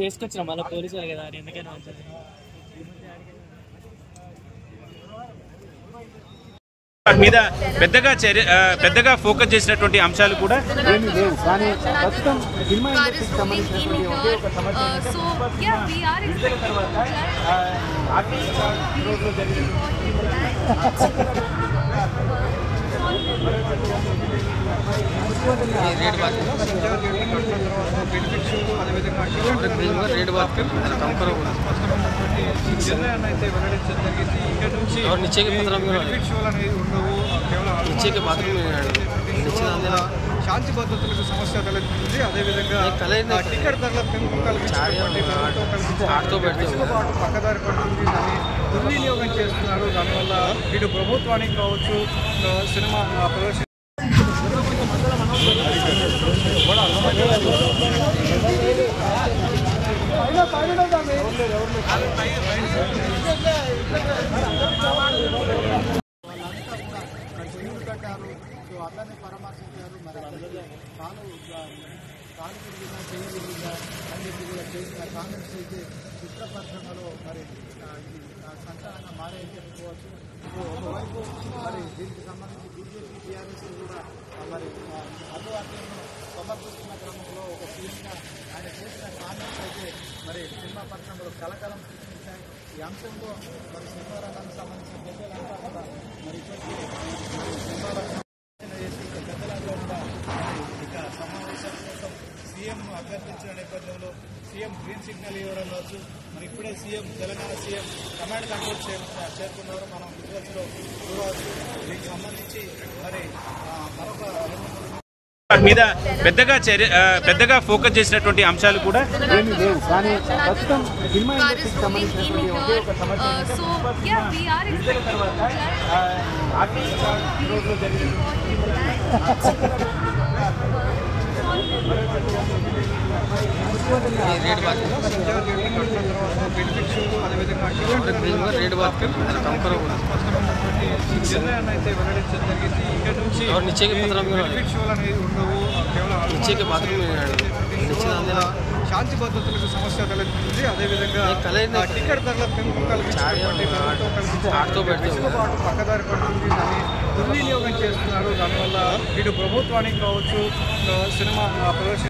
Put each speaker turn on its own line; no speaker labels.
వేసుకొచ్చినా మళ్ళీ పోలీసు వాళ్ళు కదా ఎందుకైనా మంచిది.
వాటి మీద పెద్దగా ఫోకస్ చేసినటువంటి అంశాలు కూడా ఏమీ లేవు. కానీ ప్రస్తుతం సినిమా ఇండస్ట్రీకి సంబంధించినటువంటి ఒకే ఒక సమస్య శాంతి భద్రతలకు సమస్య తలెత్తుతుంది. అదేవిధంగా టికెట్ ధరల పెంపు పక్కదారి పడుతుంది. దాన్ని దుర్వినియోగం చేస్తున్నారు. దానివల్ల ఇటు ప్రభుత్వానికి కావచ్చు సినిమా ప్రదర్శన
అట్లనే పరామర్శించారు. మరి కాలు తిరిగినా చేయి తిరిగినా అని చెప్పి కూడా చేసిన కామెంట్స్ అయితే చిత్రపరిశ్రమలో మరి సంచలనంగా మారాయని చెప్పుకోవచ్చు. ఒకవైపు మరి దీనికి సంబంధించి బీజేపీ టీఆర్ఎస్ కూడా మరి అభివాద్యాలను సమర్పిస్తున్న క్రమంలో ఒక సీఎంగా ఆయన చేసిన కామెంట్స్ అయితే మరి సినిమా పరిశ్రమలో కలకలం సృష్టించాయి. ఈ అంశంలో మరి సినిమా రంగానికి సంబంధించిన పెద్దలంతా కూడా మరి ఇప్పటికీ సినిమా సమావేశాల కోసం సీఎం అభ్యర్థించిన నేపథ్యంలో సీఎం గ్రీన్ సిగ్నల్ ఇవ్వడం కావచ్చు. మరి ఇప్పుడే తెలంగాణ సీఎం కమాండ్ కంట్రోల్ చేరుకున్నారు. మనం విజువల్స్లో చూడవచ్చు. దీనికి సంబంధించి మరి మరొక
వాటి మీద పెద్దగా ఫోకస్ చేసినటువంటి అంశాలు కూడా ఏమీ లేవు. కానీ ప్రస్తుతం సినిమా ఇండస్ట్రీకి సంబంధించినటువంటి ఒకే ఒక సమస్య శాంతి భద్రతలకు సమస్య తలెత్తుతుంది. అదేవిధంగా టికెట్ ధరల పెంపు పక్కదారి పడుతుంది. దాన్ని దుర్వినియోగం చేస్తున్నారు. దానివల్ల ఇటు ప్రభుత్వానికి కావచ్చు సినిమా ప్రదర్శన